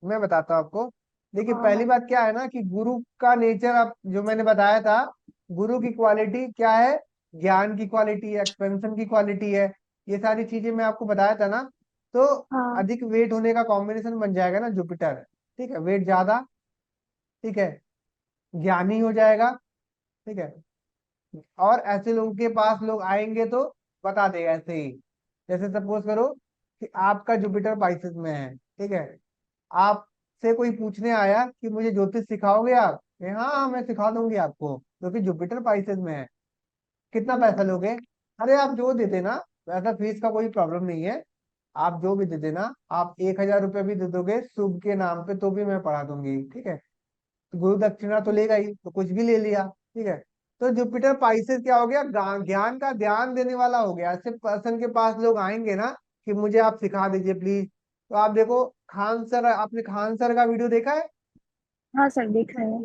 मैं बताता हूँ आपको। देखिए, हाँ पहली हाँ। बात क्या है ना कि गुरु का नेचर, अब जो मैंने बताया था, गुरु की क्वालिटी क्या है? ज्ञान की क्वालिटी है, एक्सपेंशन की क्वालिटी है। ये सारी चीजें मैं आपको बताया था ना। तो हाँ अधिक वेट होने का कॉम्बिनेशन बन जाएगा ना जुपिटर। ठीक है, वेट ज्यादा। ठीक है, ज्ञानी हो जाएगा। ठीक है, और ऐसे लोगों के पास लोग आएंगे तो बता देगा ऐसे ही। जैसे सपोज करो कि आपका जुपिटर पाइसेस में है। ठीक है, आपसे कोई पूछने आया कि मुझे ज्योतिष सिखाओगे आप? हाँ हाँ, मैं सिखा दूंगी आपको, क्योंकि जुपिटर पाइसेस में है। कितना पैसा लोगे? अरे आप जो दे देना, वैसा फीस का कोई प्रॉब्लम नहीं है। आप जो भी दे देना, आप 1,000 रुपये भी दे दोगे शुभ के नाम पे तो भी मैं पढ़ा दूंगी। ठीक है, तो गुरु दक्षिणा तो लेगा ही, तो कुछ भी ले लिया। ठीक है, तो जुपिटर पाइसेस क्या हो गया? ज्ञान का ध्यान देने वाला हो गया। ऐसे पर्सन के पास लोग आएंगे ना कि मुझे आप सिखा दीजिए प्लीज। तो आप देखो, खान सर, आपने खान सर का वीडियो देखा है? हाँ सर, देखा है।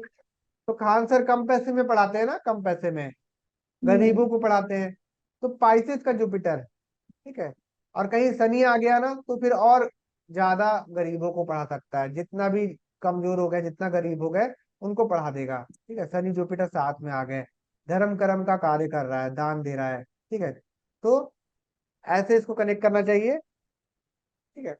तो खान सर कम पैसे में पढ़ाते हैं ना, कम पैसे में हम्म। गरीबों को पढ़ाते हैं। तो पाइसेस का जुपिटर। ठीक है, और कहीं शनि आ गया ना तो फिर और ज्यादा गरीबों को पढ़ा सकता है। जितना भी कमजोर हो गए, जितना गरीब हो गए, उनको पढ़ा देगा। ठीक है, शनि जुपिटर साथ में आ गए, धर्म कर्म का कार्य कर रहा है, दान दे रहा है। ठीक है, तो ऐसे इसको कनेक्ट करना चाहिए। ठीक है,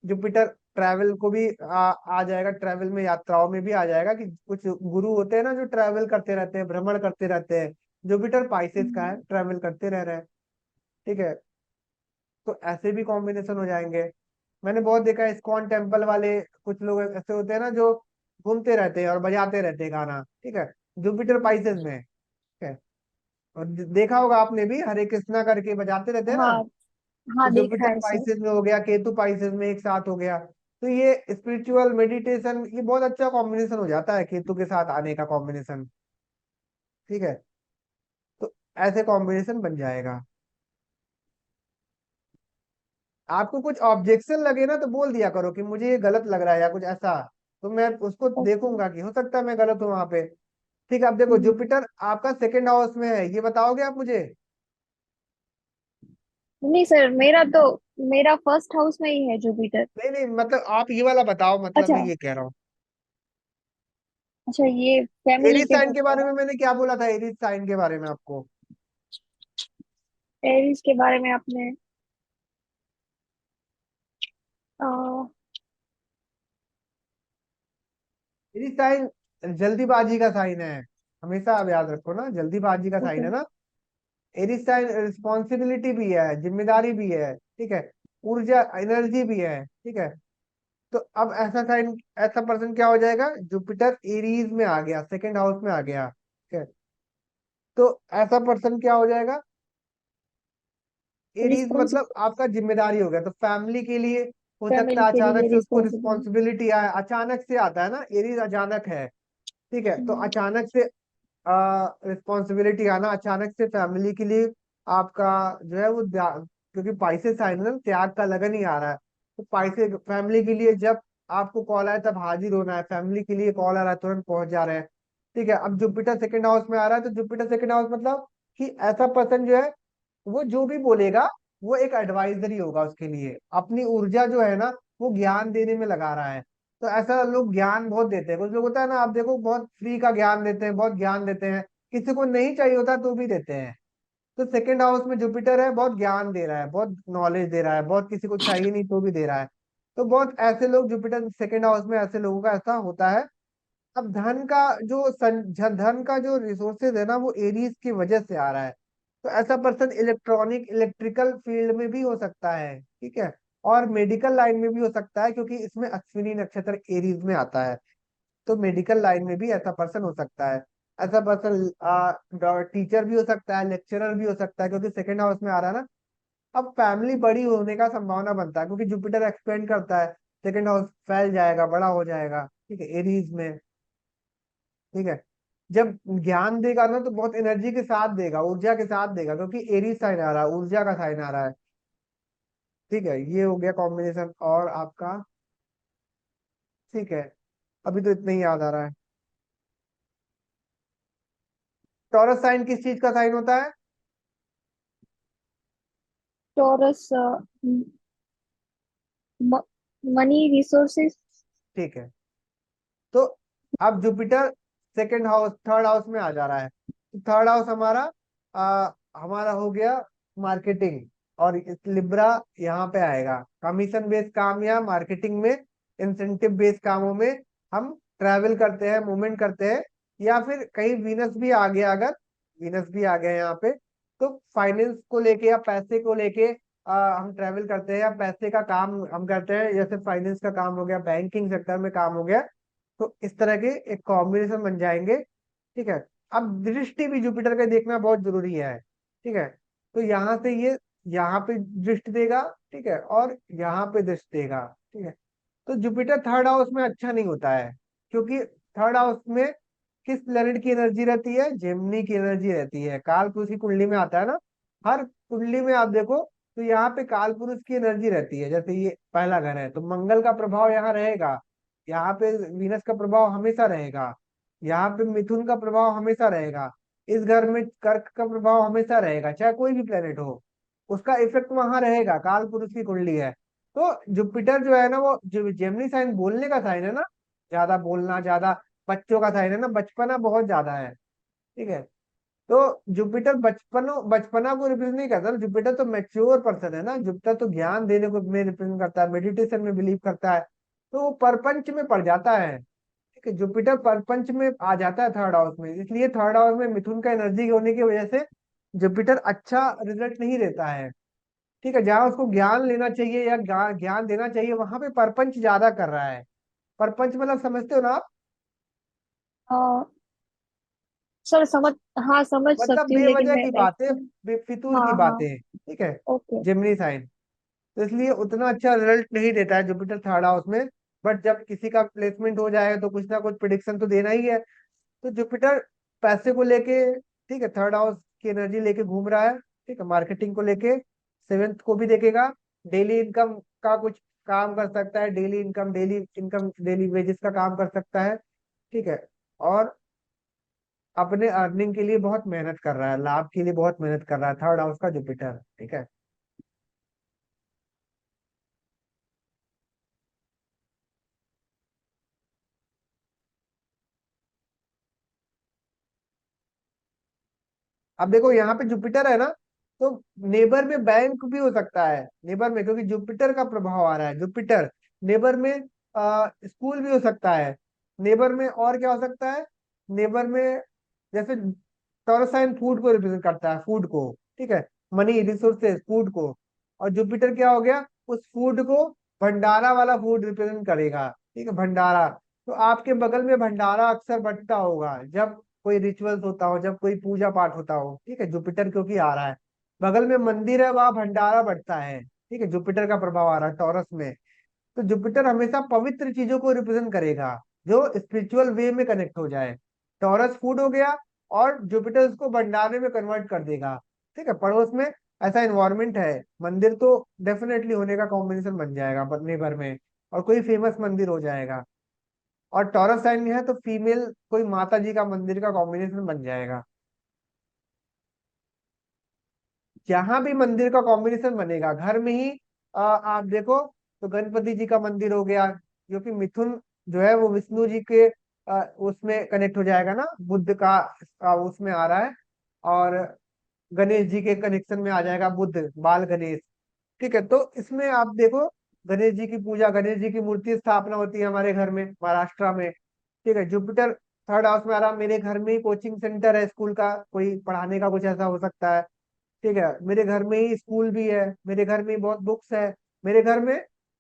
जुपिटर ट्रैवल को भी आ जाएगा, ट्रैवल में, यात्राओं में भी आ जाएगा कि कुछ गुरु होते हैं ना जो ट्रैवल करते रहते हैं, भ्रमण करते रहते हैं। जुपिटर पाइसेस का है, ट्रैवल करते रह रहे हैं। ठीक है, तो ऐसे भी कॉम्बिनेशन हो जाएंगे। मैंने बहुत देखा है, इस्कॉन टेम्पल वाले कुछ लोग ऐसे होते हैं ना जो घूमते रहते हैं और बजाते रहते हैं गाना। ठीक है, जुपिटर पाइसेस में है। ठीक है, और देखा होगा आपने भी, हरे कृष्णा करके बजाते रहते हैं ना। हाँ तो हाँ, देखा जुपिटर है सर। पाइसेस में हो गया, केतु पाइसेस में एक साथ हो गया। तो ये स्पिरिचुअल मेडिटेशन, ये बहुत अच्छा कॉम्बिनेशन हो जाता है केतु के साथ आने का कॉम्बिनेशन। ठीक है, तो ऐसे कॉम्बिनेशन बन जाएगा। आपको कुछ ऑब्जेक्शन लगे ना तो बोल दिया करो कि मुझे ये गलत लग रहा है या कुछ ऐसा। तो मैं उसको ओके। देखूंगा कि हो सकता है मैं गलत हूँ वहां पे। ठीक है, अब देखो, जुपिटर आपका सेकंड हाउस में है, ये बताओगे आप मुझे? नहीं सर, मेरा फर्स्ट हाउस में ही है जुपिटर। नहीं नहीं, मतलब आप ये वाला बताओ, मतलब अच्छा। मैं ये कह रहा हूँ। अच्छा, ये फैमिली एरीज पे साइन पूछ के रहे बारे हैं में आप? मैंने क्या बोला था, एरीज साइन के बारे में आपको? एरीज के बारे में आपने एरीज साइन जल्दीबाजी का साइन है। हमेशा आप याद रखो ना, जल्दीबाजी का साइन ओके। है ना। एरीज साइन रिस्पॉन्सिबिलिटी भी है, जिम्मेदारी भी है। ठीक है, ऊर्जा, एनर्जी भी है। ठीक है, तो अब ऐसा साइन, ऐसा पर्सन क्या हो जाएगा? जुपिटर एरीज में आ गया, सेकंड हाउस में आ गया। ठीक है, तो ऐसा पर्सन क्या हो जाएगा? एरीज मतलब रिस्पॉन्सिबल। आपका जिम्मेदारी हो गया, तो फैमिली के लिए हो सकता फैमिली है के अचानक लिए से उसको रिस्पॉन्सिबल। रिस्पॉन्सिबिलिटी आए, अचानक से आता है ना, एरीज अचानक है। ठीक है, तो अचानक से रिस्पॉन्सिबिलिटी आना, अचानक से फैमिली के लिए आपका जो है वो क्योंकि पाइसे साइन है ना, त्याग का लगन ही आ रहा है। तो पाइसे फैमिली के लिए जब आपको कॉल आए तब हाजिर होना है, फैमिली के लिए कॉल आ रहा है तुरंत पहुंच जा रहे हैं। ठीक है, अब जुपिटर सेकंड हाउस में आ रहा है, तो जुपिटर सेकंड हाउस मतलब कि ऐसा पर्सन जो है वो जो भी बोलेगा वो एक एडवाइजरी होगा उसके लिए। अपनी ऊर्जा जो है ना वो ज्ञान देने में लगा रहा है। तो ऐसा लोग ज्ञान बहुत देते हैं, कुछ लोग होता है ना, आप देखो बहुत फ्री का ज्ञान देते हैं, बहुत ज्ञान देते हैं, किसी को नहीं चाहिए होता तो भी देते हैं। तो सेकंड हाउस में जुपिटर है, बहुत ज्ञान दे रहा है, बहुत नॉलेज दे रहा है, बहुत किसी को चाहिए नहीं तो भी दे रहा है। तो बहुत ऐसे लोग, जुपिटर सेकंड हाउस में ऐसे लोगों का ऐसा होता है। अब धन का जो धन का जो रिसोर्सेज है ना वो एरीज की वजह से आ रहा है। तो ऐसा पर्सन इलेक्ट्रॉनिक, इलेक्ट्रिकल फील्ड में भी हो सकता है। ठीक है, और मेडिकल लाइन में भी हो सकता है, क्योंकि इसमें अश्विनी नक्षत्र एरीज में आता है। तो मेडिकल लाइन में भी ऐसा पर्सन हो सकता है। ऐसा पर्सन टीचर भी हो सकता है, लेक्चरर भी हो सकता है, क्योंकि सेकंड हाउस में आ रहा है ना। अब फैमिली बड़ी होने का संभावना बनता है, क्योंकि जुपिटर एक्सपेंड करता है, सेकंड हाउस फैल जाएगा, बड़ा हो जाएगा। ठीक है, एरीज में। ठीक है, जब ज्ञान देगा ना तो बहुत एनर्जी के साथ देगा, ऊर्जा के साथ देगा, क्योंकि एरीज साइन आ रहा है, ऊर्जा का साइन आ रहा है। ठीक है, ये हो गया कॉम्बिनेशन और आपका। ठीक है, अभी तो इतना ही याद आ रहा है। टॉरस साइन किस चीज का साइन होता है? Taurus, money resources. ठीक है। तो अब Jupiter second house third house में आ जा रहा है। थर्ड हाउस हमारा हो गया मार्केटिंग, और लिब्रा यहाँ पे आएगा कमीशन बेस्ड काम या मार्केटिंग में, इंसेंटिव बेस्ड कामों में हम ट्रैवल करते हैं, मूवमेंट करते हैं। या फिर कहीं वीनस भी आ गया, अगर वीनस भी आ गया यहाँ पे, तो फाइनेंस को लेके या पैसे को लेके हम ट्रैवल करते हैं, या पैसे का काम हम करते हैं, जैसे फाइनेंस का काम हो गया, बैंकिंग सेक्टर में काम हो गया। तो इस तरह के एक कॉम्बिनेशन बन जाएंगे। ठीक है। अब दृष्टि भी जुपिटर का देखना बहुत जरूरी है। ठीक है। तो यहाँ से ये यहाँ पे दृष्टि देगा, ठीक है, और यहाँ पे दृष्टि देगा। ठीक है। तो जुपिटर थर्ड हाउस में अच्छा नहीं होता है, क्योंकि थर्ड हाउस में किस प्लेनेट की एनर्जी रहती है? जेमिनी की एनर्जी रहती है। काल पुरुष की कुंडली में आता है ना, हर कुंडली में आप देखो तो यहाँ पे काल पुरुष की एनर्जी रहती है। जैसे ये पहला घर है तो मंगल का प्रभाव यहाँ रहेगा, यहाँ पे वीनस का प्रभाव हमेशा रहेगा, यहाँ पे मिथुन का प्रभाव हमेशा रहेगा, इस घर में कर्क का प्रभाव हमेशा रहेगा, चाहे कोई भी प्लेनेट हो उसका इफेक्ट वहां रहेगा। काल पुरुष की कुंडली है। तो जुपिटर जो है ना, वो जो जेमिनी साइन बोलने का साइन है ना, ज्यादा बोलना, ज्यादा बच्चों का साइन है ना, बचपना बहुत ज्यादा है। ठीक है। तो जुपिटर बचपना को रिप्रेजेंट नहीं करता ना, जुपिटर तो मैच्योर पर्सन है ना, जुपिटर तो ज्ञान देने को में रिप्रेजेंट करता है, मेडिटेशन में बिलीव करता है। तो वो परपंच में पड़ जाता है। ठीक है। जुपिटर परपंच में आ जाता है थर्ड हाउस में, इसलिए थर्ड हाउस में मिथुन का एनर्जी होने की वजह से जुपिटर अच्छा रिजल्ट नहीं देता है। ठीक है। जहां उसको ज्ञान लेना चाहिए या ज्ञान देना चाहिए, वहां पे परपंच ज्यादा कर रहा है। परपंच मतलब समझते हो ना आप? हाँ सर, समझ, हाँ समझ मतलब सकती हूँ, लेकिन बेवजह मैं की बातें, एक्चुअली। फितूल की हाँ हाँ। बातें। ठीक है। ओके। जेमिनी साइन, तो इसलिए उतना अच्छा रिजल्ट नहीं देता है जुपिटर थर्ड हाउस में। बट जब किसी का प्लेसमेंट हो जाएगा तो कुछ ना कुछ प्रिडिक्शन तो देना ही है। तो जुपिटर पैसे को लेके, ठीक है, थर्ड हाउस की एनर्जी लेके घूम रहा है। ठीक है। मार्केटिंग को लेके सेवेंथ को भी देखेगा। डेली इनकम का कुछ काम कर सकता है, डेली इनकम डेली वेजेस का काम कर सकता है। ठीक है। और अपने अर्निंग के लिए बहुत मेहनत कर रहा है, लाभ के लिए बहुत मेहनत कर रहा है थर्ड हाउस का जुपिटर। ठीक है। अब देखो यहाँ पे जुपिटर है ना, तो नेबर में बैंक भी हो सकता है, नेबर में, क्योंकि जुपिटर का प्रभाव आ रहा है। जुपिटर नेबर में स्कूल भी हो सकता है। नेबर में और क्या हो सकता है? नेबर में जैसे टॉरस साइन फूड को रिप्रेजेंट करता है, फूड को। ठीक है। मनी, रिसोर्सेज, फूड को। और जुपिटर क्या हो गया? उस फूड को, भंडारा वाला फूड रिप्रेजेंट करेगा। ठीक है। भंडारा, तो आपके बगल में भंडारा अक्सर बंटता होगा जब कोई रिचुअल्स होता हो, जब कोई पूजा पाठ होता हो। ठीक है। जुपिटर क्योंकि आ रहा है, बगल में मंदिर है, वहां भंडारा बढ़ता है। ठीक है। जुपिटर का प्रभाव आ रहा है टॉरस में। तो जुपिटर हमेशा पवित्र चीजों को रिप्रेजेंट करेगा, जो स्पिरिचुअल वे में कनेक्ट हो जाए। टॉरस फूड हो गया, और जुपिटर उसको भंडारे में कन्वर्ट कर देगा। ठीक है। पड़ोस में ऐसा इन्वायरमेंट है, मंदिर तो डेफिनेटली होने का कॉम्बिनेशन बन जाएगा अपने भर में, और कोई फेमस मंदिर हो जाएगा। और टॉरस साइन में है तो फीमेल कोई माता जी का मंदिर का कॉम्बिनेशन बन जाएगा। जहां भी मंदिर का कॉम्बिनेशन बनेगा घर में ही, आप देखो तो गणपति जी का मंदिर हो गया, जो कि मिथुन जो है वो विष्णु जी के उसमें कनेक्ट हो जाएगा ना, बुद्ध का उसमें आ रहा है। और गणेश जी के कनेक्शन में आ जाएगा, बुद्ध बाल गणेश। ठीक है। तो इसमें आप देखो, गणेश जी की पूजा, गणेश जी की मूर्ति स्थापना होती है हमारे घर में, महाराष्ट्र में। ठीक है। जुपिटर थर्ड हाउस में आ रहा, मेरे घर में ही कोचिंग सेंटर है, स्कूल का कोई पढ़ाने का कुछ ऐसा हो सकता है। ठीक है। मेरे घर में ही स्कूल भी है, मेरे घर में ही बहुत बुक्स है, मेरे घर में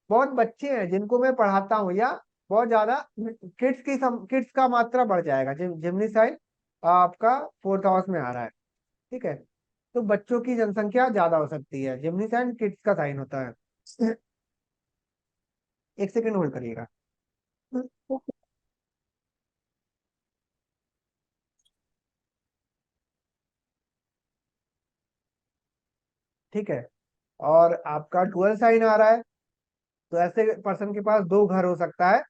बहुत बच्चे हैं जिनको मैं पढ़ाता हूँ, या बहुत ज्यादा किड्स का मात्रा बढ़ जाएगा। जिमनी साइन आपका फोर्थ हाउस में आ रहा है। ठीक है। तो बच्चों की जनसंख्या ज्यादा हो सकती है, जिमनी साइन किड्स का साइन होता है। एक सेकंड होल्ड करिएगा। ओके। ठीक है। और आपका ट्वेल्थ साइन आ रहा है, तो ऐसे पर्सन के पास दो घर हो सकता है।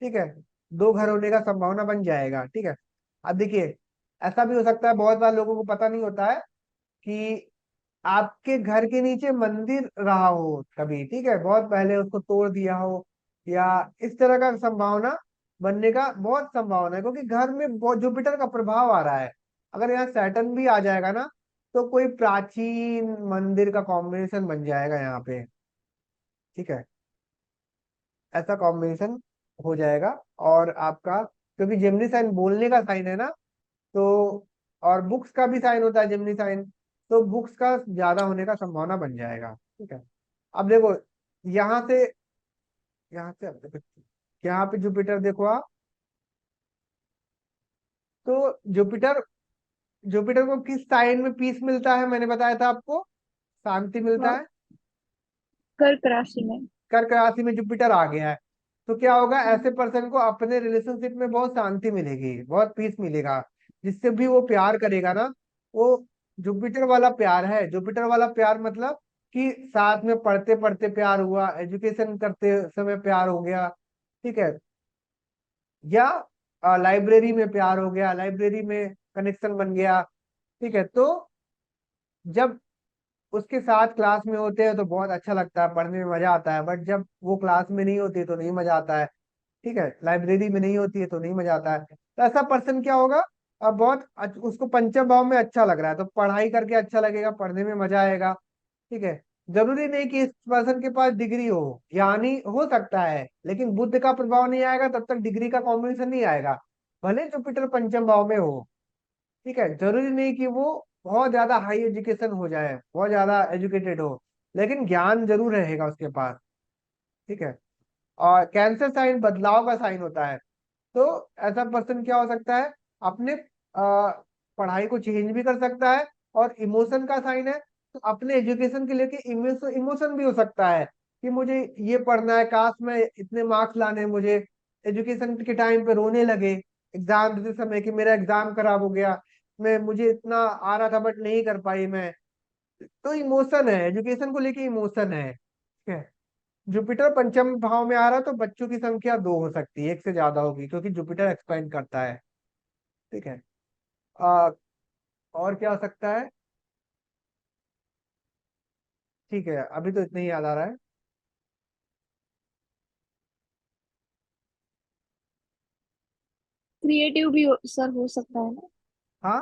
ठीक है। दो घर होने का संभावना बन जाएगा। ठीक है। अब देखिए, ऐसा भी हो सकता है, बहुत बार लोगों को पता नहीं होता है कि आपके घर के नीचे मंदिर रहा हो कभी। ठीक है। बहुत पहले उसको तोड़ दिया हो, या इस तरह का संभावना बनने का बहुत संभावना है, क्योंकि घर में बहुत जुपिटर का प्रभाव आ रहा है। अगर यहाँ सैटर्न भी आ जाएगा ना, तो कोई प्राचीन मंदिर का कॉम्बिनेशन बन जाएगा यहाँ पे। ठीक है, ऐसा कॉम्बिनेशन हो जाएगा। और आपका, क्योंकि जेमिनी साइन बोलने का साइन है ना, तो और बुक्स का भी साइन होता है जेमिनी साइन, तो बुक्स का ज्यादा होने का संभावना बन जाएगा। ठीक है, अब देखो यहाँ से, यहाँ से अब देखो, यहाँ पे जुपिटर देखो आप, तो जुपिटर, जुपिटर को किस साइन में पीस मिलता है, मैंने बताया था आपको, शांति मिलता हाँ, है। कर्क राशि में। कर्क राशि में जुपिटर आ गया है, तो क्या होगा, ऐसे पर्सन को अपने रिलेशनशिप में बहुत शांति मिलेगी, बहुत पीस मिलेगा। जिससे भी वो प्यार करेगा ना, वो जुपिटर वाला प्यार है। जुपिटर वाला प्यार मतलब कि साथ में पढ़ते पढ़ते प्यार हुआ, एजुकेशन करते समय प्यार हो गया। ठीक है, या लाइब्रेरी में प्यार हो गया, लाइब्रेरी में कनेक्शन बन गया। ठीक है, तो जब उसके साथ क्लास में होते हैं तो बहुत अच्छा लगता है, पढ़ने में मजा आता है, बट जब वो क्लास में नहीं होती तो नहीं मजा आता है। ठीक है, लाइब्रेरी में नहीं होती है तो नहीं मजा आता है। तो ऐसा पर्सन क्या होगा, अब बहुत उसको पंचम भाव में अच्छा लग रहा है, तो पढ़ाई करके अच्छा लगेगा, पढ़ने में मजा आएगा। ठीक है, जरूरी नहीं कि इस पर्सन के पास डिग्री हो, यानी हो सकता है, लेकिन बुद्ध का प्रभाव नहीं आएगा तब तक डिग्री का कॉम्बिनेशन नहीं आएगा, भले जुपिटर पंचम भाव में हो। ठीक है, जरूरी नहीं कि वो बहुत ज्यादा हाई एजुकेशन हो जाए, बहुत ज्यादा एजुकेटेड हो, लेकिन ज्ञान जरूर रहेगा उसके पास। ठीक है, और कैंसर साइन बदलाव का साइन होता है, तो ऐसा पर्सन क्या हो सकता है, अपने पढ़ाई को चेंज भी कर सकता है। और इमोशन का साइन है, तो अपने एजुकेशन के लेके इमोशन भी हो सकता है कि मुझे ये पढ़ना है, काश मैं इतने मार्क्स लाने हैं मुझे, एजुकेशन के टाइम पे रोने लगे एग्जाम देते समय कि मेरा एग्जाम खराब हो गया, मैं मुझे इतना आ रहा था बट नहीं कर पाई मैं। तो इमोशन है, एजुकेशन को लेके इमोशन है। ठीक है, जुपिटर पंचम भाव में आ रहा है, तो बच्चों की संख्या दो हो सकती है, एक से ज्यादा होगी, क्योंकि जुपिटर एक्सपेंड करता है। ठीक है, आ, और क्या हो सकता है। ठीक है, अभी तो इतना ही याद आ रहा है। क्रिएटिव भी सर हो सकता है ना। हाँ,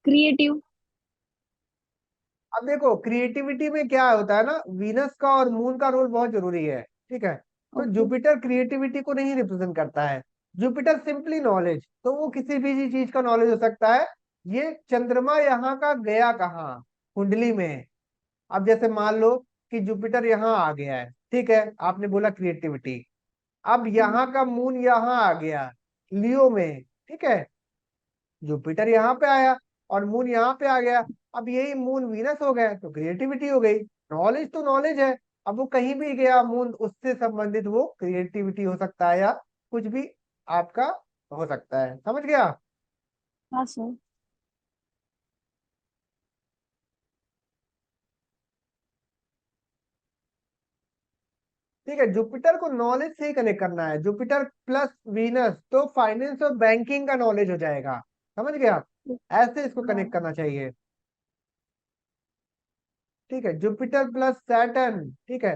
क्रिएटिव। अब देखो क्रिएटिविटी में क्या होता है ना, वीनस का और मून का रोल बहुत जरूरी है। ठीक है, तो ओके। जुपिटर क्रिएटिविटी को नहीं रिप्रेजेंट करता है, जुपिटर सिंपली नॉलेज, तो वो किसी भी चीज का नॉलेज हो सकता है। ये चंद्रमा यहाँ का गया कहाँ, कुंडली में। अब जैसे मान लो कि जुपिटर यहाँ आ गया है, ठीक है, आपने बोला क्रिएटिविटी। अब यहाँ का मून यहाँ आ गया लियो में। ठीक है, जुपिटर यहाँ पे आया और मून यहाँ पे आ गया, अब यही मून वीनस हो गया, तो क्रिएटिविटी हो गई। नॉलेज तो नॉलेज है, अब वो कहीं भी गया मून, उससे संबंधित वो क्रिएटिविटी हो सकता है, या कुछ भी आपका हो सकता है। समझ गया। हाँ सर। ठीक है, जुपिटर को नॉलेज से ही कनेक्ट करना है, जुपिटर प्लस वीनस, तो फाइनेंस और बैंकिंग का नॉलेज हो जाएगा। समझ गए आप, ऐसे इसको कनेक्ट हाँ। करना चाहिए। ठीक है, जुपिटर प्लस सैटर्न। ठीक है,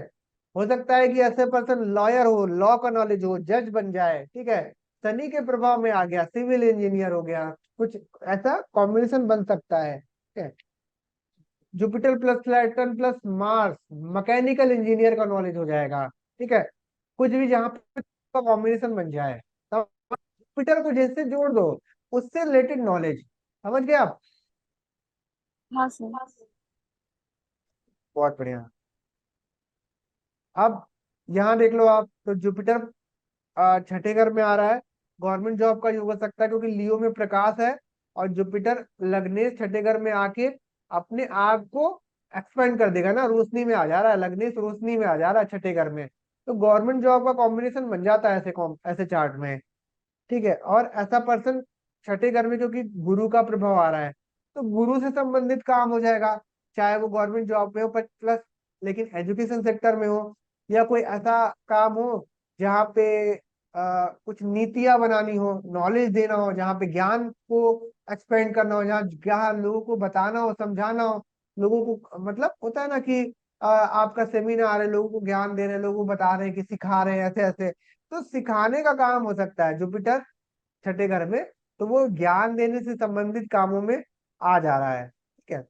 हो सकता है कि ऐसे पर्सन लॉयर हो, लॉ का नॉलेज हो, जज बन जाए। ठीक है, शनि के प्रभाव में आ गया, सिविल इंजीनियर हो गया, कुछ ऐसा कॉम्बिनेशन बन सकता है। ठीक है, Jupiter plus Saturn plus Mars, mechanical engineer का नॉलेज हो जाएगा। ठीक है, कुछ भी जहाँ पे का कॉम्बिनेशन बन जाए, तब जुपिटर को जैसे जोड़ दो, उससे रिलेटेड नॉलेज। समझ गए आप। हाँ सर। बहुत बढ़िया। अब यहाँ देख लो आप, तो जुपिटर छठे घर में आ रहा है, गवर्नमेंट जॉब का योग हो सकता है, क्योंकि लियो में प्रकाश है। और जुपिटर लग्नेश छठे घर में आके अपने आप को एक्सपेंड कर देगा ना, रोशनी में आ जा रहा है, लग्नेश रोशनी में आ जा रहा है छठे घर में, तो गवर्नमेंट जॉब का कॉम्बिनेशन बन जाता है ऐसे ऐसे चार्ट में। ठीक है, और ऐसा पर्सन छठे घर में, क्योंकि गुरु का प्रभाव आ रहा है, तो गुरु से संबंधित काम हो जाएगा, चाहे वो गवर्नमेंट जॉब में हो प्लस, लेकिन एजुकेशन सेक्टर में हो, या कोई ऐसा काम हो जहाँ पे कुछ नीतियां बनानी हो, नॉलेज देना हो, जहाँ पे ज्ञान को एक्सपेंड करना हो, जहाँ ज्ञान लोगों को बताना हो, समझाना हो, लोगों को, मतलब होता है ना कि आपका सेमिनार है, लोगों को ज्ञान दे रहे हैं, लोगों को बता रहे हैं कि सिखा रहे हैं ऐसे ऐसे, तो सिखाने का काम हो सकता है जुपिटर छठे घर में। तो वो ज्ञान देने से संबंधित कामों में आ जा रहा है, ठीक है।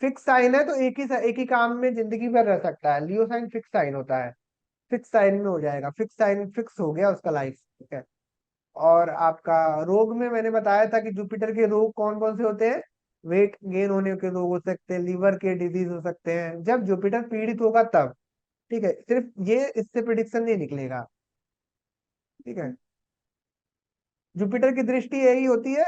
फिक्स साइन है तो एक ही काम में जिंदगी भर रह सकता है। लियो साइन फिक्स साइन होता है, फिक्स साइन में हो जाएगा, फिक्स साइन फिक्स हो गया उसका लाइफ, ठीक है। और आपका रोग में मैंने बताया था कि जुपिटर के रोग कौन कौन से होते हैं। वेट गेन होने के रोग हो सकते हैं, लीवर के डिजीज हो सकते हैं, जब जुपिटर पीड़ित होगा तब, ठीक है। सिर्फ ये इससे प्रिडिक्शन नहीं निकलेगा, ठीक है। जुपिटर की दृष्टि यही होती है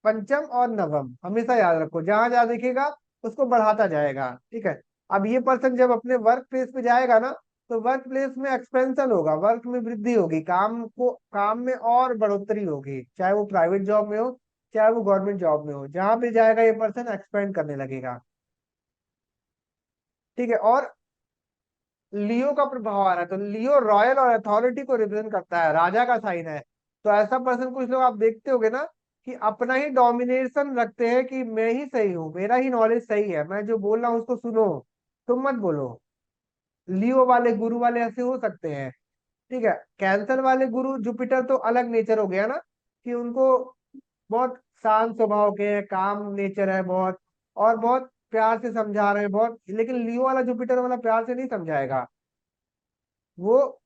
पंचम और नवम, हमेशा याद रखो, जहां जहां दिखेगा उसको बढ़ाता जाएगा, ठीक है। अब ये पर्सन जब अपने वर्क प्लेस पे जाएगा ना, तो वर्क प्लेस में एक्सपेंशन होगा, वर्क में वृद्धि होगी, काम में और बढ़ोतरी होगी, चाहे वो प्राइवेट जॉब में हो, चाहे वो गवर्नमेंट जॉब में हो, जहां भी जाएगा ये पर्सन एक्सपेंड करने लगेगा, ठीक है। और लियो का प्रभाव आ रहा है, तो लियो रॉयल और अथॉरिटी को रिप्रेजेंट करता है, राजा का साइन है। तो ऐसा पर्सन कुछ लोग आप देखते होगे ना, कि अपना ही डोमिनेशन रखते हैं कि मैं ही सही हूँ, मेरा ही नॉलेज सही है, मैं जो बोल रहा हूँ उसको सुनो, तुम मत बोलो। लियो वाले गुरु वाले ऐसे हो सकते हैं, ठीक है। कैंसर वाले गुरु जुपिटर तो अलग नेचर हो गया ना, कि उनको बहुत शांत स्वभाव के हैं, काम नेचर है बहुत, और बहुत प्यार से समझा रहे हैं बहुत, लेकिन लियो वाला जुपिटर वाला प्यार से नहीं समझाएगा, वो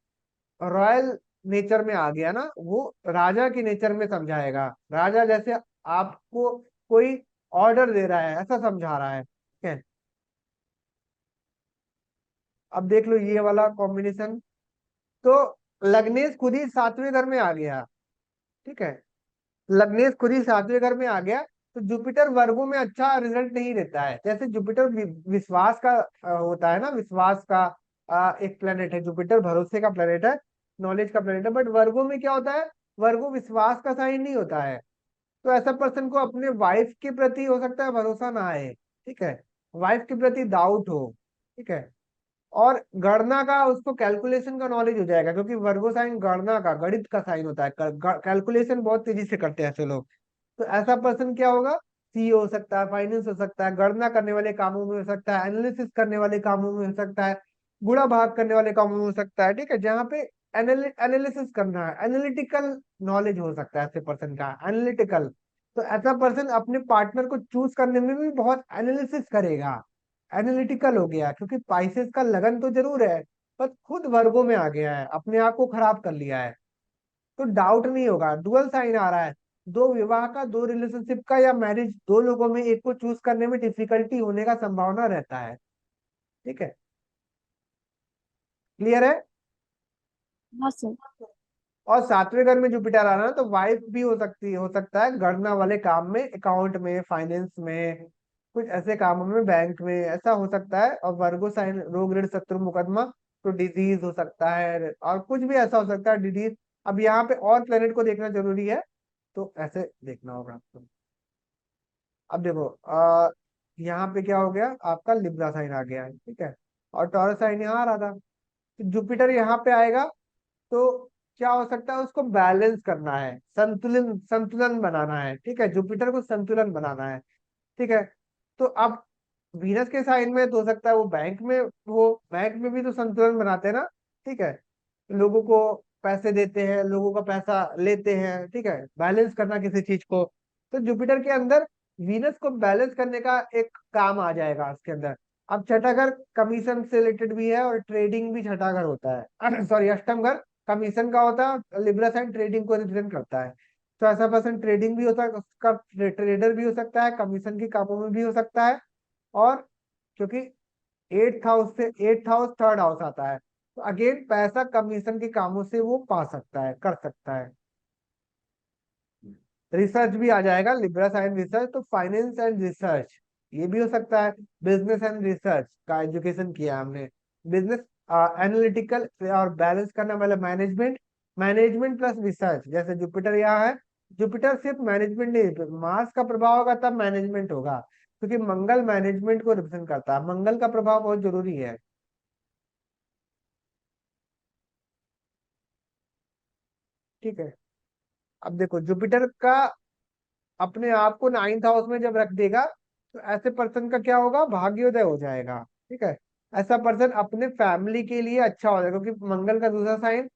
रॉयल नेचर में आ गया ना, वो राजा की नेचर में समझाएगा, राजा जैसे आपको कोई ऑर्डर दे रहा है ऐसा समझा रहा है, ठीक है। अब देख लो ये वाला कॉम्बिनेशन, तो लग्नेश खुद ही सातवें घर में आ गया, ठीक है। लग्नेश खुद ही सातवें घर में आ गया, तो जुपिटर वर्गों में अच्छा रिजल्ट नहीं देता है। जैसे जुपिटर विश्वास का होता है ना, विश्वास का एक प्लेनेट है जुपिटर, भरोसे का प्लेनेट है, नॉलेज का प्लेनेट है, बट वर्गों में क्या होता है, वर्गो विश्वास का साइन नहीं होता है। तो ऐसा पर्सन को अपने वाइफ के प्रति हो सकता है भरोसा ना आए, ठीक है, वाइफ के प्रति डाउट हो, ठीक है। और गणना का उसको कैलकुलेशन का नॉलेज हो जाएगा, क्योंकि वर्गो साइन गणना का गणित का साइन होता है, कैलकुलेशन बहुत तेजी से करते हैं ऐसे लोग। तो ऐसा पर्सन क्या होगा, सीईओ हो सकता है, फाइनेंस हो सकता है, गणना करने वाले कामों में हो सकता है, एनालिसिस करने वाले कामों में हो सकता है, गुणा भाग करने वाले कामों में हो सकता है, ठीक है। जहाँ पे एनालिसिस करना है, एनालिटिकल नॉलेज हो सकता है ऐसे पर्सन का, एनालिटिकल। तो ऐसा पर्सन अपने पार्टनर को चूज करने में भी बहुत एनालिसिस करेगा, एनालिटिकल हो गया, क्योंकि पाइसेस का लगन तो जरूर है, पर खुद वर्गों में आ गया है, अपने आप को खराब कर लिया है, तो डाउट नहीं होगा। डुअल साइन आ रहा है, दो विवाह का, दो रिलेशनशिप का, या मैरिज, दो लोगों में एक को चूज करने में डिफिकल्टी होने का संभावना रहता है, ठीक है। क्लियर है। हाँ सर। और सातवें घर में जुपिटर आ रहा है, तो वाइफ भी हो सकता है गणना वाले काम में, अकाउंट में, फाइनेंस में, कुछ ऐसे कामों में, बैंक में, ऐसा हो सकता है। और वर्गो साइन रोग ऋण शत्रु मुकदमा, तो डिजीज हो सकता है, और कुछ भी ऐसा हो सकता है डिजीज। अब यहाँ पे और प्लेनेट को देखना जरूरी है, तो ऐसे देखना होगा आपको। अब देखो यहाँ पे क्या हो गया, आपका लिब्रा साइन आ गया है, ठीक है। और टॉरस साइन यहाँ आ रहा था, तो जुपिटर यहाँ पे आएगा, तो क्या हो सकता है, उसको बैलेंस करना है, संतुलन संतुलन बनाना है, ठीक है, जुपिटर को संतुलन बनाना है, ठीक है। तो अब वीनस के साइन में तो हो सकता है वो बैंक में, वो बैंक में भी तो संतुलन बनाते हैं ना, ठीक है, लोगों को पैसे देते हैं, लोगों का पैसा लेते हैं, ठीक है, बैलेंस करना किसी चीज को। तो जुपिटर के अंदर वीनस को बैलेंस करने का एक काम आ जाएगा उसके अंदर। अब छठा घर कमीशन से रिलेटेड भी है, और ट्रेडिंग भी छठा घर होता है सॉरी, अष्टम घर कमीशन का होता है, लिब्रा साइन ट्रेडिंग को रिप्रेजेंट करता है। तो ऐसा पर्सन ट्रेडिंग भी होता है, उसका ट्रेडर भी हो सकता है, कमीशन के कामों में भी हो सकता है। और क्योंकि एट्थ हाउस थर्ड हाउस आता है, तो अगेन पैसा कमीशन के कामों से वो पा सकता है, कर सकता है। रिसर्च भी आ जाएगा, लिब्रा साइंस रिसर्च, तो फाइनेंस एंड रिसर्च ये भी हो सकता है। बिजनेस एंड रिसर्च का एजुकेशन किया हमने, बिजनेस एनालिटिकल और बैलेंस करने वाला मैनेजमेंट, मैनेजमेंट प्लस रिसर्च, जैसे जुपिटर यहाँ है। जुपिटर सिर्फ मैनेजमेंट नहीं, मार्स का प्रभाव होगा तब मैनेजमेंट होगा, क्योंकि मंगल मैनेजमेंट को रिप्रेजेंट करता है, मंगल का प्रभाव बहुत जरूरी है, ठीक है। अब देखो जुपिटर का अपने आप को नाइन्थ हाउस में जब रख देगा, तो ऐसे पर्सन का क्या होगा, भाग्योदय हो जाएगा, ठीक है। ऐसा पर्सन अपने फैमिली के लिए अच्छा हो जाएगा, क्योंकि मंगल का दूसरा साइन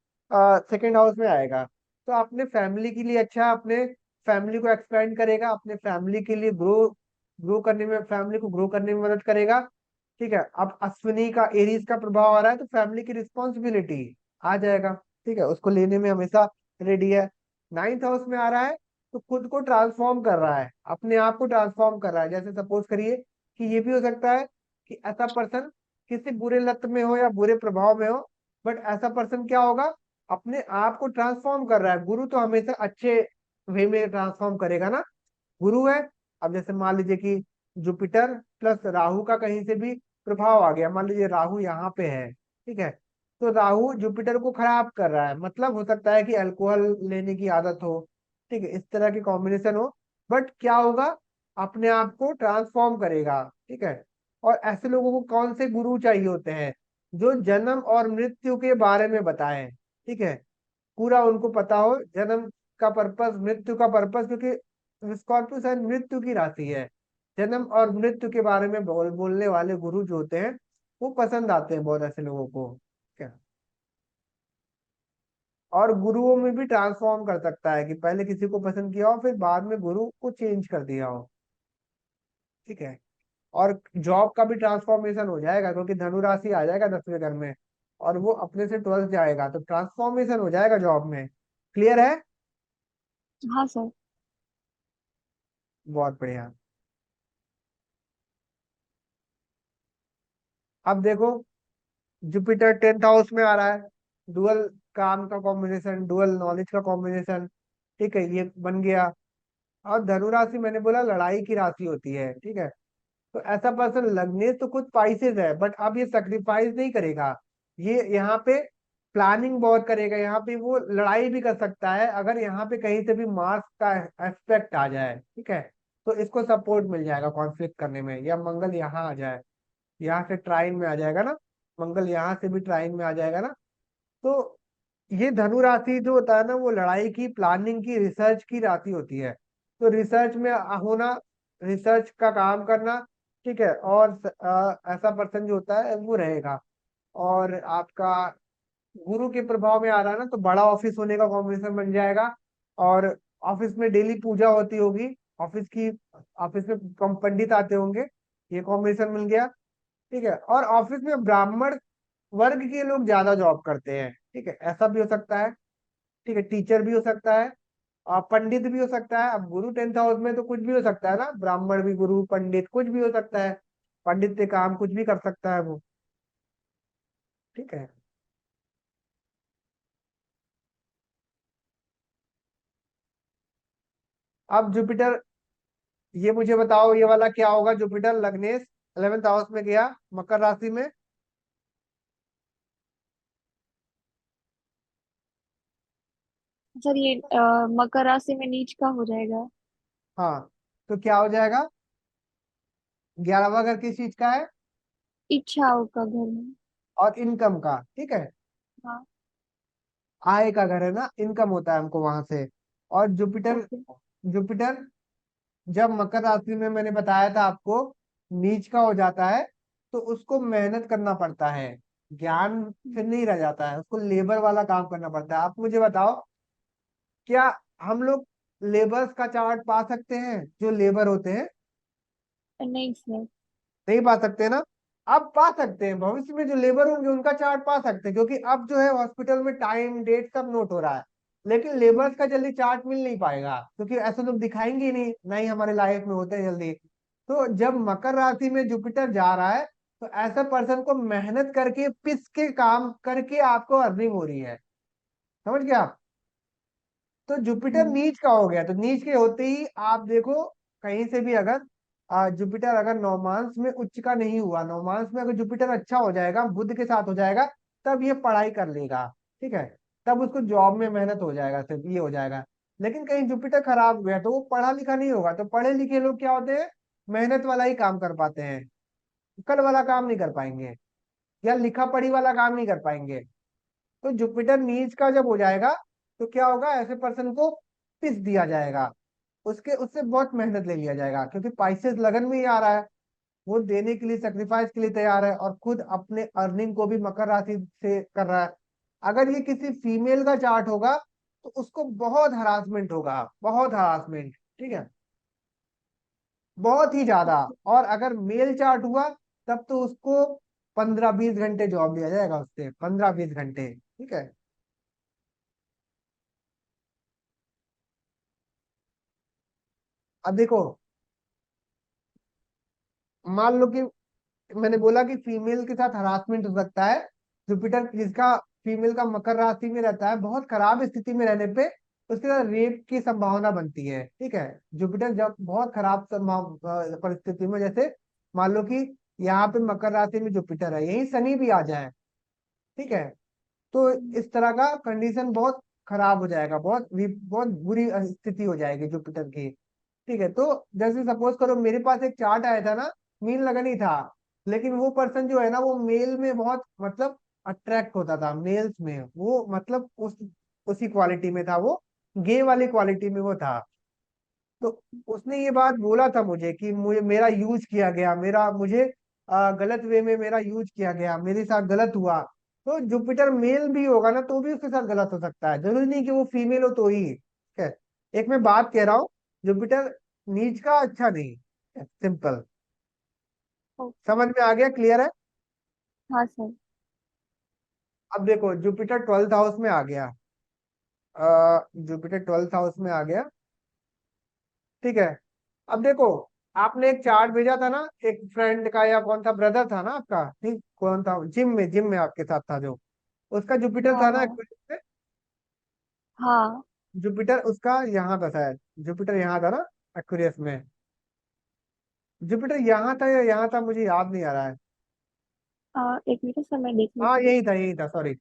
सेकंड हाउस में आएगा। तो अपने फैमिली के लिए अच्छा, अपने फैमिली को एक्सपेंड करेगा, अपने फैमिली के लिए ग्रो ग्रो करने में, फैमिली को ग्रो करने में मदद करेगा। ठीक है। अब अश्विनी का एरीज का प्रभाव आ रहा है, तो फैमिली की रिस्पॉन्सिबिलिटी आ जाएगा। ठीक है, उसको लेने में हमेशा रेडी है। नाइन्थ हाउस में आ रहा है, तो खुद को ट्रांसफॉर्म कर रहा है, अपने आप को ट्रांसफॉर्म कर रहा है। जैसे सपोज करिए कि ये भी हो सकता है कि ऐसा पर्सन किसी बुरे लत में हो या बुरे प्रभाव में हो, बट ऐसा पर्सन क्या होगा, अपने आप को ट्रांसफॉर्म कर रहा है। गुरु तो हमेशा अच्छे वे में ट्रांसफॉर्म करेगा ना, गुरु है। अब जैसे मान लीजिए कि जुपिटर प्लस राहु का कहीं से भी प्रभाव आ गया, मान लीजिए राहु यहाँ पे है, ठीक है, तो राहु जुपिटर को खराब कर रहा है, मतलब हो सकता है कि अल्कोहल लेने की आदत हो, ठीक है, इस तरह की कॉम्बिनेशन हो। बट क्या होगा, अपने आप को ट्रांसफॉर्म करेगा। ठीक है। और ऐसे लोगों को कौन से गुरु चाहिए होते हैं, जो जन्म और मृत्यु के बारे में बताएं। ठीक है, पूरा उनको पता हो जन्म का पर्पस, मृत्यु का पर्पस, क्योंकि स्कॉर्पियो शायद मृत्यु की राशि है। जन्म और मृत्यु के बारे में बोलने वाले गुरु जो होते हैं, वो पसंद आते हैं बहुत ऐसे लोगों को। ठीक है। और गुरुओं में भी ट्रांसफॉर्म कर सकता है, कि पहले किसी को पसंद किया हो, फिर बाद में गुरु को चेंज कर दिया हो। ठीक है। और जॉब का भी ट्रांसफॉर्मेशन हो जाएगा, क्योंकि धनु राशि आ जाएगा 10वें घर में, और वो अपने से 12th जाएगा, तो ट्रांसफॉर्मेशन हो जाएगा जॉब में। क्लियर है? हाँ सर। बहुत बढ़िया। अब देखो, जुपिटर 10th हाउस में आ रहा है, डुअल काम का कॉम्बिनेशन, डुअल नॉलेज का कॉम्बिनेशन। ठीक है, ये बन गया। और धनु राशि मैंने बोला लड़ाई की राशि होती है। ठीक है, तो ऐसा पर्सन लग्नेश तो खुद पाइसेस है, बट अब ये सेक्रीफाइस नहीं करेगा, ये यहाँ पे प्लानिंग बहुत करेगा। यहाँ पे वो लड़ाई भी कर सकता है अगर यहाँ पे कहीं से भी मार्स का एस्पेक्ट आ जाए। ठीक है, तो इसको सपोर्ट मिल जाएगा कॉन्फ्लिक्ट करने में, या मंगल यहाँ आ जाए, यहाँ से ट्राइन में आ जाएगा ना, मंगल यहाँ से भी ट्राइन में आ जाएगा ना। तो ये धनु राशि जो होता है ना, वो लड़ाई की, प्लानिंग की, रिसर्च की राशि होती है। तो रिसर्च में होना, रिसर्च का काम करना। ठीक है। और ऐसा पर्सन जो होता है वो रहेगा। और आपका गुरु के प्रभाव में आ रहा है ना, तो बड़ा ऑफिस होने का कॉम्बिनेशन बन जाएगा। और ऑफिस में डेली पूजा होती होगी, ऑफिस की, ऑफिस में पंडित आते होंगे, ये कॉम्बिनेशन मिल गया। ठीक है। और ऑफिस में ब्राह्मण वर्ग के लोग ज्यादा जॉब करते हैं। ठीक है, ऐसा भी हो सकता है। ठीक है, टीचर भी हो सकता है, और पंडित भी हो सकता है। अब गुरु 10th हाउस में तो कुछ भी हो सकता है ना, ब्राह्मण भी गुरु, पंडित कुछ भी हो सकता है, पंडित से काम कुछ भी कर सकता है वो। ठीक है। अब जुपिटर, ये मुझे बताओ ये वाला क्या होगा, जुपिटर लग्नेश 11th हाउस में गया, मकर राशि में। सर ये मकर राशि में नीच का हो जाएगा। हाँ, तो क्या हो जाएगा, 11वां घर किस चीज का है, इच्छाओं का घर में। और इनकम का। ठीक है, हाँ। आय का घर है ना, इनकम होता है हमको वहां से। और जुपिटर, ओके। जुपिटर जब मकर राशि में, मैंने बताया था आपको, नीच का हो जाता है, तो उसको मेहनत करना पड़ता है, ज्ञान फिर नहीं रह जाता है, उसको लेबर वाला काम करना पड़ता है। आप मुझे बताओ, क्या हम लोग लेबर्स का चार्ट पा सकते हैं, जो लेबर होते हैं? नहीं सर। नहीं पा सकते ना। अब पा सकते हैं, भविष्य में जो लेबर होंगे उनका चार्ट पा सकते हैं, क्योंकि अब जो है हॉस्पिटल में टाइम डेट सब नोट हो रहा है। लेकिन लेबर्स का जल्दी चार्ट मिल नहीं पाएगा, क्योंकि ऐसे लोग दिखाएंगे ही नहीं, नहीं हमारे लाइफ में होते हैं जल्दी। तो जब मकर राशि में जुपिटर जा रहा है, तो ऐसा पर्सन को मेहनत करके, पिस के काम करके आपको अर्निंग हो रही है। समझ गया आप? तो जुपिटर हम्म। नीच का हो गया, तो नीच के होते ही आप देखो, कहीं से भी अगर जुपिटर अगर नौमांस में उच्च का नहीं हुआ, नौमांस में अगर जुपिटर अच्छा हो जाएगा, बुध के साथ हो जाएगा, तब ये पढ़ाई कर लेगा। ठीक है, तब उसको जॉब में मेहनत हो जाएगा, सिर्फ ये हो जाएगा। लेकिन कहीं जुपिटर खराब हो गया, तो वो पढ़ा लिखा नहीं होगा। तो पढ़े लिखे लोग क्या होते हैं, मेहनत वाला ही काम कर पाते हैं, कल वाला काम नहीं कर पाएंगे, या लिखा पढ़ी वाला काम नहीं कर पाएंगे। तो जुपिटर नीच का जब हो जाएगा, तो क्या होगा, ऐसे पर्सन को पिस दिया जाएगा, उसके उससे बहुत मेहनत ले लिया जाएगा, क्योंकि पाइसेस लगन में ही आ रहा है। वो देने के लिए, सेक्रीफाइस के लिए तैयार है, और खुद अपने अर्निंग को भी मकर राशि से कर रहा है। अगर ये किसी फीमेल का चार्ट होगा तो उसको बहुत हरासमेंट होगा, बहुत हरासमेंट, ठीक है, बहुत ही ज्यादा। और अगर मेल चार्ट हुआ तब तो उसको 15-20 घंटे जॉब दिया जाएगा, उससे 15-20 घंटे, ठीक है। अब देखो, मान लो कि मैंने बोला कि फीमेल के साथ हरासमेंट हो सकता है। जुपिटर जिसका फीमेल का मकर राशि में रहता है, बहुत खराब स्थिति में रहने पे उसके साथ रेप की संभावना बनती है, ठीक है। जुपिटर जब बहुत खराब परिस्थिति में, जैसे मान लो कि यहाँ पे मकर राशि में जुपिटर है, यही शनि भी आ जाए, ठीक है, तो इस तरह का कंडीशन बहुत खराब हो जाएगा, बहुत बुरी स्थिति हो जाएगी जुपिटर की, ठीक है। तो जैसे सपोज करो मेरे पास एक चार्ट आया था ना, मीन लगन ही था, लेकिन वो पर्सन जो है ना वो मेल में बहुत मतलब अट्रैक्ट होता था, मेल्स में वो मतलब उसी क्वालिटी में था वो, गे वाली क्वालिटी में वो था। तो उसने ये बात बोला था मुझे कि मुझे मेरा यूज किया गया, मेरा मुझे गलत वे में मेरा यूज किया गया, मेरे साथ गलत हुआ। तो जुपिटर मेल भी होगा ना तो भी उसके साथ गलत हो सकता है, जरूरी नहीं कि वो फीमेल हो तो ही, ठीक है। एक मैं बात कह रहा हूँ, जुपिटर नीच का अच्छा नहीं, सिंपल। ओके। समझ में आ गया, क्लियर है। हाँ सर। अब देखो जुपिटर 12th हाउस में आ गया, जुपिटर 12th हाउस में आ गया, ठीक है। अब देखो, आपने एक चार्ट भेजा था ना, एक फ्रेंड का या कौन था, ब्रदर था ना आपका, नहीं कौन था, जिम में आपके साथ था जो, उसका जुपिटर हाँ था ना हाँ। Aquarius में? हाँ। जुपिटर उसका यहाँ था शायद, जुपिटर यहाँ था ना एक्वेरियस में। जुपिटर यहाँ था या यहाँ था, मुझे याद नहीं आ रहा है। एक मिनट सर, मैं देख हाँ लेती हूँ। यही था, सॉरी।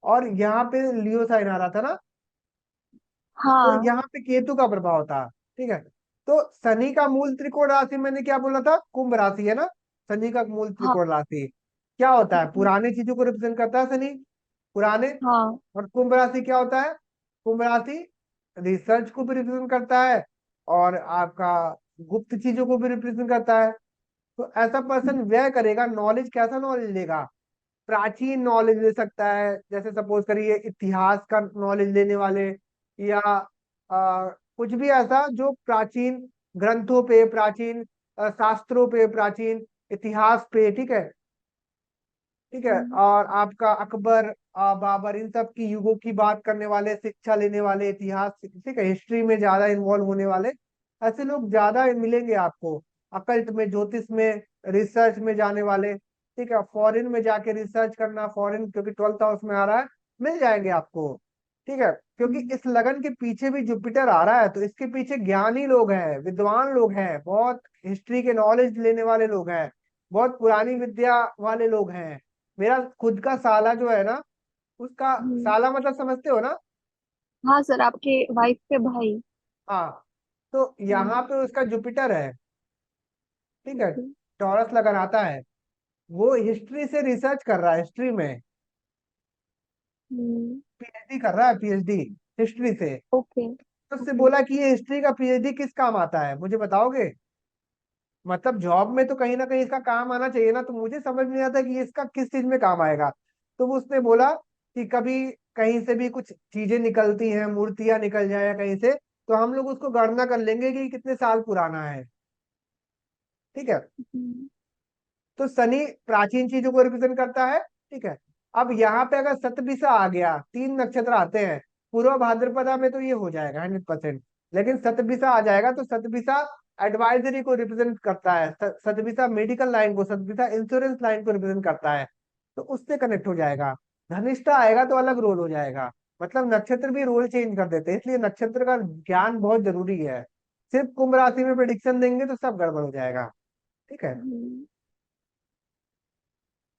और यहाँ पे लियो साइन आ रहा था ना, तो हाँ यहाँ पे केतु का प्रभाव था, ठीक है। तो शनि का मूल त्रिकोण राशि, मैंने क्या बोला था, कुंभ राशि है ना, शनि का मूल हाँ। त्रिकोण राशि क्या होता है, हम्म, पुरानी चीजों को रिप्रेजेंट करता है शनि, पुराने। हाँ। और कुंभ राशि क्या होता है, कुंभ राशि रिसर्च को भी रिप्रेजेंट करता है, और आपका गुप्त चीजों को भी रिप्रेजेंट करता है। तो ऐसा पर्सन व्यय करेगा, नॉलेज कैसा नॉलेज लेगा, प्राचीन नॉलेज ले सकता है, जैसे सपोज करिए इतिहास का नॉलेज लेने वाले, या कुछ भी ऐसा जो प्राचीन ग्रंथों पे, प्राचीन शास्त्रों पे, प्राचीन इतिहास पे, ठीक है, ठीक है। हम्म, और आपका अकबर, बाबर, इन सब की युगों की बात करने वाले, शिक्षा लेने वाले, इतिहास, ठीक है, हिस्ट्री में ज्यादा इन्वॉल्व होने वाले, ऐसे लोग ज्यादा मिलेंगे आपको। अकल्ट में, ज्योतिष में, रिसर्च में जाने वाले, ठीक है, फॉरेन में जाके रिसर्च करना, फॉरेन क्योंकि 12th हाउस में आ रहा है, मिल जाएंगे आपको, ठीक है। क्योंकि हम्म, इस लगन के पीछे भी जुपिटर आ रहा है, तो इसके पीछे ज्ञानी लोग हैं, विद्वान लोग हैं, बहुत हिस्ट्री के नॉलेज लेने वाले लोग हैं, बहुत पुरानी विद्या वाले लोग हैं। मेरा खुद का साला जो है ना, उसका हम्म। साला मतलब समझते हो ना। हाँ सर, आपके वाइफ के भाई। हाँ, तो हम्म, यहाँ पे उसका जुपिटर है, ठीक है, ओके। टॉरस लगन आता है। वो हिस्ट्री से रिसर्च कर रहा है, हिस्ट्री में हम्म, पीएचडी कर रहा है, पीएचडी हिस्ट्री से। ओके। तो उससे ओके। बोला कि ये हिस्ट्री का पीएचडी किस काम आता है, मुझे बताओगे। मतलब जॉब में तो कहीं ना कहीं इसका काम आना चाहिए ना, तो मुझे समझ नहीं आता कि ये इसका किस चीज में काम आएगा। तो वो उसने बोला कि कभी कहीं से भी कुछ चीजें निकलती हैं, मूर्तियां निकल जाए या कहीं से, तो हम लोग उसको गणना कर लेंगे कि कितने साल पुराना है, ठीक है। हम्म, तो शनि प्राचीन चीजों को रिप्रेजेंट करता है, ठीक है। अब यहाँ पे अगर शतभिषा आ गया, 3 नक्षत्र आते हैं, पूर्व भाद्रपदा में तो ये हो जाएगा 100%। लेकिन शतभिषा आ जाएगा तो शतभिषा एडवाइजरी को रिप्रेजेंट करता है, शतभिषा मेडिकल लाइन को, शतभिषा इंश्योरेंस लाइन को रिप्रेजेंट करता है, तो उससे कनेक्ट हो जाएगा। धनिष्ठा आएगा तो अलग रोल हो जाएगा, मतलब नक्षत्र भी रोल चेंज कर देते हैं, इसलिए नक्षत्र का ज्ञान बहुत जरूरी है। सिर्फ कुंभ राशि में प्रेडिक्शन देंगे तो सब गड़बड़ हो जाएगा, ठीक है।